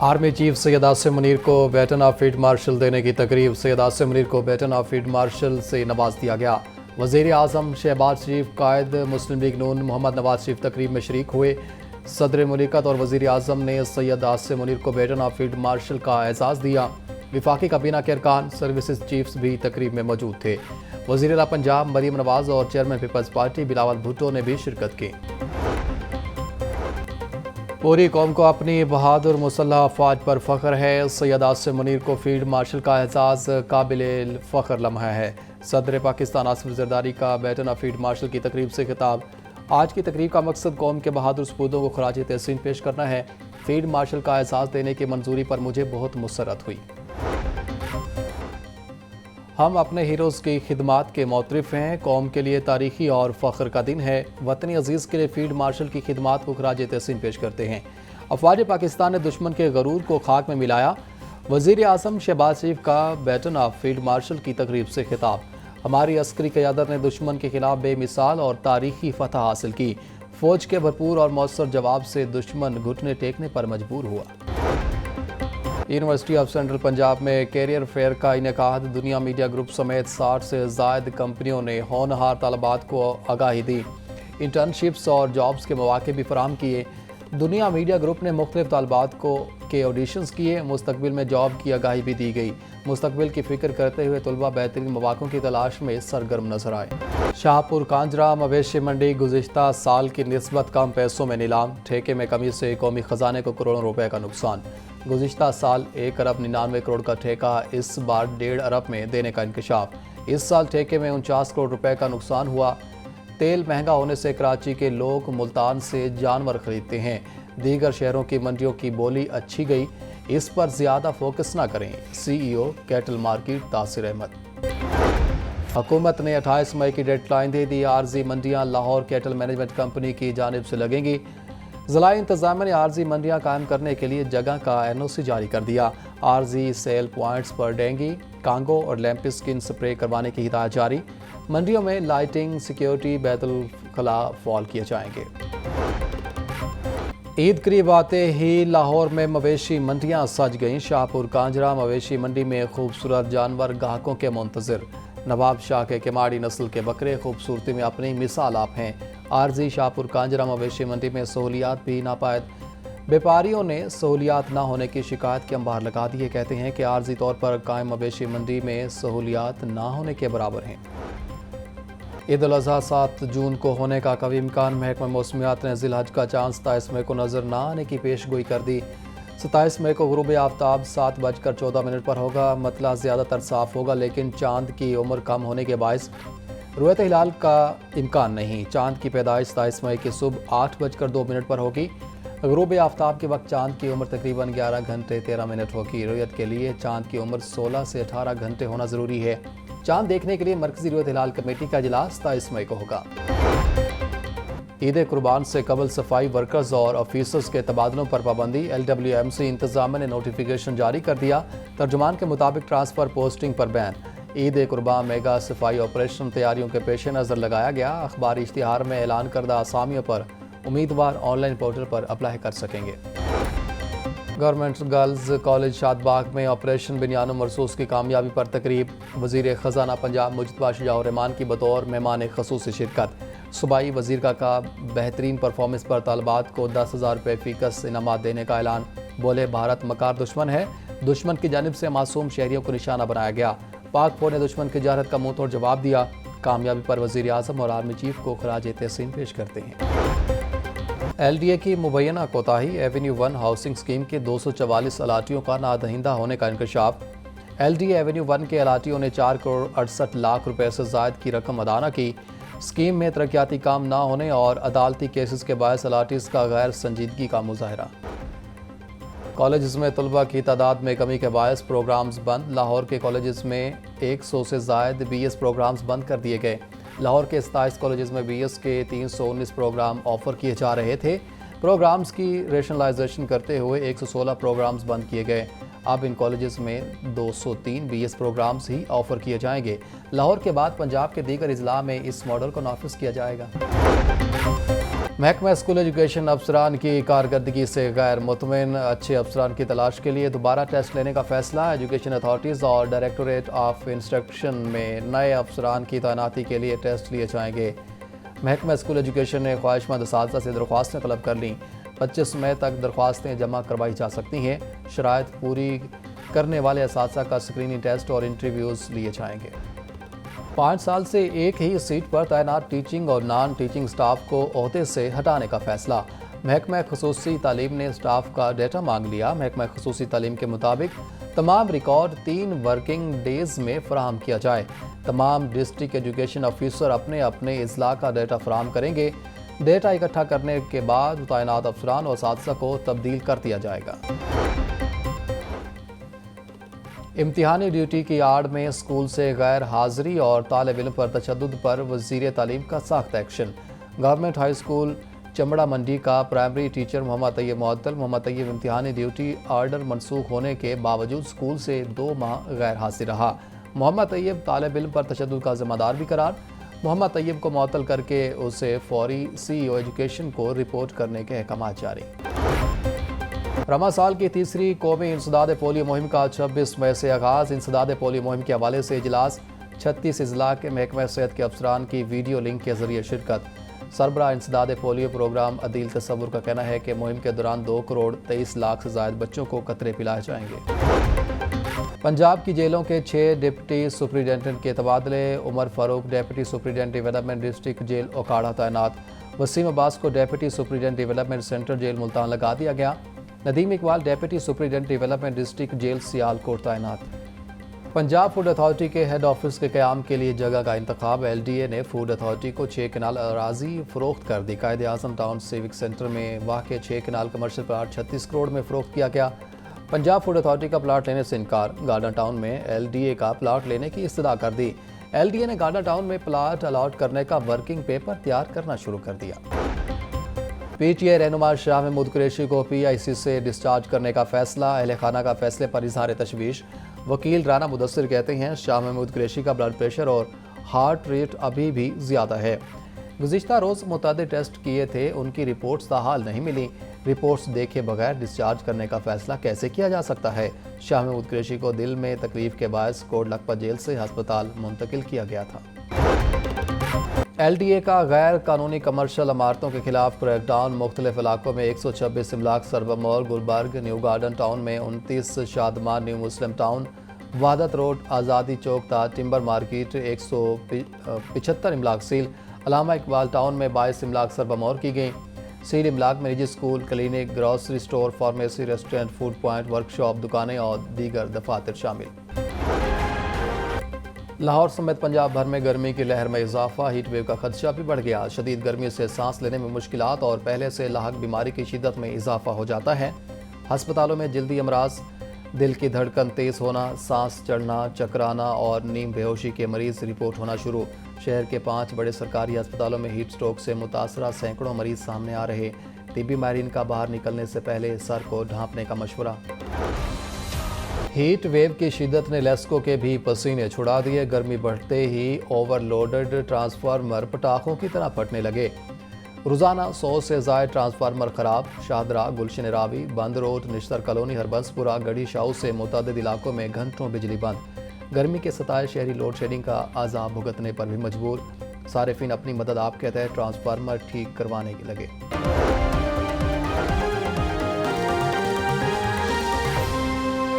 Army chief Syed Asim Munir को baton of field marshal देने की तकरीब। सैयद आसिम मुनीर को बैटन ऑफ फील्ड मार्शल से नवाज दिया गया। वज़ीर आज़म शहबाज शरीफ, कायद मुस्लिम लीग नून मोहम्मद नवाज शरीफ तकरीब में शरीक हुए। सदर मुमलिकत और वज़ीर आज़म ने सैयद आसिम मुनीर को बैटन ऑफ फील्ड मार्शल का एजाज़ दिया। विफाकी काबीना के अरकान, सर्विसेज चीफ्स भी तकरीब में मौजूद थे। वज़ीर आला पंजाब मरीम नवाज और chairman Peoples Party Bilawal Bhutto ने भी शिरकत की। पूरी कौम को अपनी बहादुर मुसल्लह अफवाज पर फ़ख्र है। सैयद आसिम मुनीर को फील्ड मार्शल का एजाज़ काबिल फ़ख्र लम्हा है। सदर पाकिस्तान आसिफ ज़रदारी का बैटन ऑफ फील्ड मार्शल की तकरीब से खिताब। आज की तकरीब का मकसद कौम के बहादुर सपूतों को खराज तहसीन पेश करना है। फील्ड मार्शल का एजाज़ देने की मंजूरी पर मुझे बहुत मुसरत हुई। हम अपने हीरोज़ की खिदमात के मोतरफ़ हैं। कौम के लिए तारीख़ी और फ़ख्र का दिन है। वतनी अजीज़ के लिए फील्ड मार्शल की खिदमात को खराज तहसीन पेश करते हैं। अफवाज पाकिस्तान ने दुश्मन के गरूर को खाक में मिलाया। वज़ीर आज़म शहबाज शरीफ का बैटन ऑफ फील्ड मार्शल की तकरीब से खिताब। हमारी अस्करी क़यादत ने दुश्मन के खिलाफ बेमिसाल और तारीख़ी फतह हासिल की। फ़ौज के भरपूर और मौसर जवाब से दुश्मन घुटने टेकने पर मजबूर हुआ। यूनिवर्सिटी ऑफ सेंट्रल पंजाब में कैरियर फेयर का इनेकाद। दुनिया मीडिया ग्रुप समेत 60 से ज़ायद कंपनियों ने होनहार तलबात को आगाही दी। इंटर्नशिप्स और जॉब्स के मौके भी फराहम किए। दुनिया मीडिया ग्रुप ने मुख्तलिफ तलबात के ऑडिशंस किए। मुस्तकबिल में जॉब की आगाही भी दी गई। मुस्तकबिल की फ़िक्र करते हुए तलबा बेहतरीन मौक़ों की तलाश में सरगर्म नजर आए। शाहपुर कांजरा मवेशी मंडी गुज़िश्ता साल की निस्बत कम पैसों में नीलाम। ठेके में कमी से कौमी ख़जाने को करोड़ों रुपए का नुकसान। गुज़िश्ता साल 1 अरब 99 करोड़ का ठेका, इस बार 1.5 अरब में देने का इंकशाफ। इस साल ठेके में 49 करोड़ रुपए का नुकसान हुआ। तेल महंगा होने से कराची के लोग मुल्तान से जानवर खरीदते हैं। दीगर शहरों की मंडियों की बोली अच्छी गई, इस पर ज़्यादा फोकस ना करें। CEO cattle market Tasir Ahmed. हुकूमत ने 28 मई की डेडलाइन दे दी। आरजी मंडियां लाहौर कैटल मैनेजमेंट कंपनी की जानिब से लगेंगी। ज़िला इंतज़ामिया ने आरजी मंडियां कायम करने के लिए जगह का NOC जारी कर दिया। आरजी सेल पॉइंट्स पर डेंगी, कांगो और लैंपिस्किन स्प्रे करवाने की हिदायत जारी। मंडियों में लाइटिंग, सिक्योरिटी, बैतुल खला फॉल किए जाएंगे। ईद करीब आते ही लाहौर में मवेशी मंडियां सज गईं। शाहपुर कांजरा मवेशी मंडी में खूबसूरत जानवर ग्राहकों के मुंतज़िर। नवाब शाह के किमाड़ी नस्ल के बकरे खूबसूरती में अपनी मिसाल आप हैं। आरजी शाहपुर कांजरा मवेशी मंडी में सहूलियात भी नापायद। व्यापारियों ने सहूलियात ना होने की शिकायत के अंबार लगा दिए। कहते हैं कि आरजी तौर पर कायम मवेशी मंडी में सहूलियात ना होने के बराबर हैं। ईद उल अज़हा 7 जून को होने का कभी इम्कान। महकमा मौसमियात ने ज़िलहज का चांद 27 मई को नज़र न आने की पेशगोई कर दी। 27 मई को गुरूब आफ्ताब 7:14 पर होगा। मतला ज़्यादातर साफ होगा, लेकिन चांद की उम्र कम होने के बायस रुयत हिलाल का इम्कान नहीं। चांद की पैदाइश 27 मई की सुबह 8:02 पर होगी। गुरूब आफ्ताब के वक्त चांद की उम्र तकरीबन 11 घंटे 13 मिनट होगी। रुयत के लिए चांद की उम्र 16 से 18 घंटे होना ज़रूरी है। चांद देखने के लिए मरकजी रुयत हिलाल कमेटी का इजलास 27 मई को होगा। ईद कुर्बान से कबल सफाई वर्कर्स और ऑफिसर्स के तबादलों पर पाबंदी। LWMC इंतजामिया ने नोटिफिकेशन जारी कर दिया। तर्जुमान के मुताबिक ट्रांसफ़र पोस्टिंग पर बैन। ईद कुर्बान मेगा सफाई ऑपरेशन तैयारियों के पेश नज़र लगाया गया। अखबारी इश्तिहार में ऐलान करदा असामियों पर उम्मीदवार ऑनलाइन पोर्टल पर अप्लाई कर सकेंगे। गवर्नमेंट गर्ल्स कॉलेज शादबाग में ऑपरेशन बिनियानो मरसूस की कामयाबी पर तकरीब। वज़ीर ख़जाना पंजाब मुजतबा शुजाउर रहमान की बतौर मेहमान ख़ुसूसी शिरकत। सूबाई वज़ीर का बेहतरीन परफॉर्मेंस पर तालबात को 10,000 रुपये फ़ीकस इनामात देने का ऐलान। बोले भारत मकार दुश्मन है, दुश्मन की जानिब से मासूम शहरियों को निशाना बनाया गया। पाक फौज ने दुश्मन की जहारत का मुँह तोड़ जवाब दिया। कामयाबी पर वज़ीर आज़म और आर्मी चीफ को खराज तहसीन पेश करते हैं। LDA की मुबैना कोताही। एवेन्यू 1 हाउसिंग स्कीम के 244 अलाटियों का नादहिंदा होने का इंकशाफ। LDA एवेन्यू 1 के अलाटियों ने 4 करोड़ 68 लाख रुपए से ज़ायद की रकम अदा न की। स्कीम में तरक्याती काम ना होने और अदालती केसेस के बायस अलाटीज़ का गैर संजीदगी का मुजाहरा। कॉलेज में तलबा की तादाद में कमी के बायस प्रोग्राम्स बंद। लाहौर के कॉलेज में 100 से ज़ायद BS प्रोग्राम्स बंद कर दिए गए। लाहौर के 27 कॉलेज में BS के 319 प्रोग्राम ऑफ़र किए जा रहे थे। प्रोग्राम्स की रेशनलाइजेशन करते हुए 116 प्रोग्राम्स बंद किए गए। अब इन कॉलेजेस में 203 BS प्रोग्राम्स ही ऑफ़र किए जाएंगे। लाहौर के बाद पंजाब के दीगर अजला में इस मॉडल को नाफिज किया जाएगा। महकमा स्कूल एजुकेशन अफसरान की कारकर्दगी से गैर मुतमिन अच्छे अफसरान की तलाश के लिए दोबारा टेस्ट लेने का फैसला। एजुकेशन अथॉरिटीज़ और डायरेक्टोरेट ऑफ इंस्ट्रक्शन में नए अफसरान की तैनाती के लिए टेस्ट लिए जाएंगे। महकमा स्कूल एजुकेशन ने ख्वाहिशमंद असातिज़ा से दरख्वास्तें तलब कर लीं। 25 मई तक दरख्वास्तें जमा करवाई जा सकती हैं। शराइत पूरी करने वाले असातिज़ा का स्क्रीनिंग टेस्ट और इंटरव्यूज़ लिए जाएंगे। 5 साल से एक ही सीट पर तैनात टीचिंग और नॉन टीचिंग स्टाफ को ओहदे से हटाने का फैसला। महकमा खुसूसी तालीम ने स्टाफ का डेटा मांग लिया। महकमा खुसूसी तालीम के मुताबिक तमाम रिकॉर्ड 3 वर्किंग डेज में फराहम किया जाए। तमाम डिस्ट्रिक्ट एजुकेशन ऑफिसर अपने अपने अजला का डेटा फराहम करेंगे। डेटा इकट्ठा करने के बाद तैनात अफसरान और असातिज़ा को तब्दील कर दिया जाएगा। इम्तिहानी ड्यूटी की आड़ में स्कूल से गैर हाजिरी और तालिब इल्म पर तशद्दुद पर वज़ीर तालीम का सख्त एक्शन। गवर्नमेंट हाई स्कूल चमड़ा मंडी का प्राइमरी टीचर मोहम्मद तैयब मुअत्तल। मोहम्मद तैयब इम्तिहानी ड्यूटी आर्डर मनसूख होने के बावजूद स्कूल से 2 माह गैर हाजिर रहा। मोहम्मद तैयब तालिब इल्म पर तशद्दुद का ज़िम्मेदार भी करार। मोहम्मद तैयब को मुअत्तल करके उसे फौरी CEO एजुकेशन को रिपोर्ट करने के अहकाम जारी। रमा साल की तीसरी कौमी इंसदाद पोलियो मुहिम का 26 मई से आगाज़। इंसदाद पोलियो मुहिम के हवाले से इजलास। 36 अजला के महकमा सेहत के अफसरान की वीडियो लिंक के जरिए शिरकत। सरबराह इंसदाद पोलियो प्रोग्राम अदील तसव्वुर का कहना है कि मुहिम के दौरान 2 करोड़ 23 लाख से ज़ायद बच्चों को कतरे पिलाए जाएंगे। पंजाब की जेलों के 6 डिप्टी सुपरिटेंडेंट के तबादले। Umar Farooq deputy superintendent development district jail Okara तैनात। वसीम अब्बास को deputy superintendent development centre jail Multan लगा दिया गया। Nadeem Iqbal deputy superintendent development district jail Sialkot तैनात। पंजाब फूड अथॉरिटी के हेड ऑफिस के क़याम के लिए जगह का इंतखाब। LDA ने फूड अथॉरिटी को 6 कनाल अराजी फ़रोख्त कर दी। कायदे आज़म टाउन सिविक सेंटर में वाक़ 6 कनाल कमर्शियल प्लाट 36 करोड़ में फ़रोख्त किया गया। पंजाब फूड अथॉरिटी का प्लाट लेने से इनकार। गार्डन टाउन में LDA का प्लाट लेने की इस्तदा कर दी। LDA ने गार्डन टाउन में प्लाट अलॉट करने का वर्किंग पेपर तैयार करना शुरू कर दिया। PTI रहनुमा शाह महमूद कुरैशी को PIC से डिस्चार्ज करने का फैसला। अहले खाना का फैसले पर इजहार तशवीश। वकील राना मुदस्सिर कहते हैं शाह महमूद कुरैशी का ब्लड प्रेशर और हार्ट रेट अभी भी ज़्यादा है। गुज़िश्ता रोज़ मुतअद्दिद टेस्ट किए थे, उनकी रिपोर्ट्स ताहाल नहीं मिली। रिपोर्ट्स देखे बगैर डिस्चार्ज करने का फैसला कैसे किया जा सकता है। शाह महमूद कुरैशी को दिल में तकलीफ के बायस कोट लखपत जेल से हस्पताल मुंतकिल किया गया था। LDA का गैर कानूनी कमर्शल इमारतों के खिलाफ क्रैकडाउन। मुख्तलिफ इलाकों में 126 इमलाक सरबमौर, गुलबर्ग, न्यू गार्डन टाउन में 29, शादमान, न्यू मुस्लिम टाउन, वहादत रोड, आज़ादी चौक था, timber market 175 इमलाक seal. Allama Iqbal town में 22 इमलाक सरबमौर की गई। सील इमलाक में निजी school, clinic, grocery store, pharmacy, restaurant, food point, workshop, दुकानें और दीगर दफातर शामिल। लाहौर समेत पंजाब भर में गर्मी की लहर में इजाफा। हीट वेव का खदशा भी बढ़ गया। शदीद गर्मी से सांस लेने में मुश्किलात और पहले से लाहक बीमारी की शिद्दत में इजाफा हो जाता है। हस्पतालों में जल्दी अमराज, दिल की धड़कन तेज़ होना, सांस चढ़ना, चकराना और नींद बेहोशी के मरीज रिपोर्ट होना शुरू। शहर के 5 बड़े सरकारी अस्पतालों में हीट स्ट्रोक से मुतासरा सैकड़ों मरीज सामने आ रहे। टिबी माहिरीन का बाहर निकलने से पहले सर को ढांपने का मशवरा। हीट वेव की शिद्दत ने लेस्को के भी पसीने छुड़ा दिए। गर्मी बढ़ते ही ओवरलोडेड ट्रांसफार्मर पटाखों की तरह फटने लगे। रोज़ाना 100 से ज़ायद ट्रांसफार्मर ख़राब। शाहदरा, गुलशन रावी, बंद रोड, निश्तर कॉलोनी, हरबंसपुरा, गढ़ी शाहू से मुतअद्दिद इलाकों में घंटों बिजली बंद। गर्मी के सताए शहरी लोड शेडिंग का अज़ाब भुगतने पर भी मजबूर। सारिफिन अपनी मदद आप के तहत ट्रांसफार्मर ठीक करवाने लगे।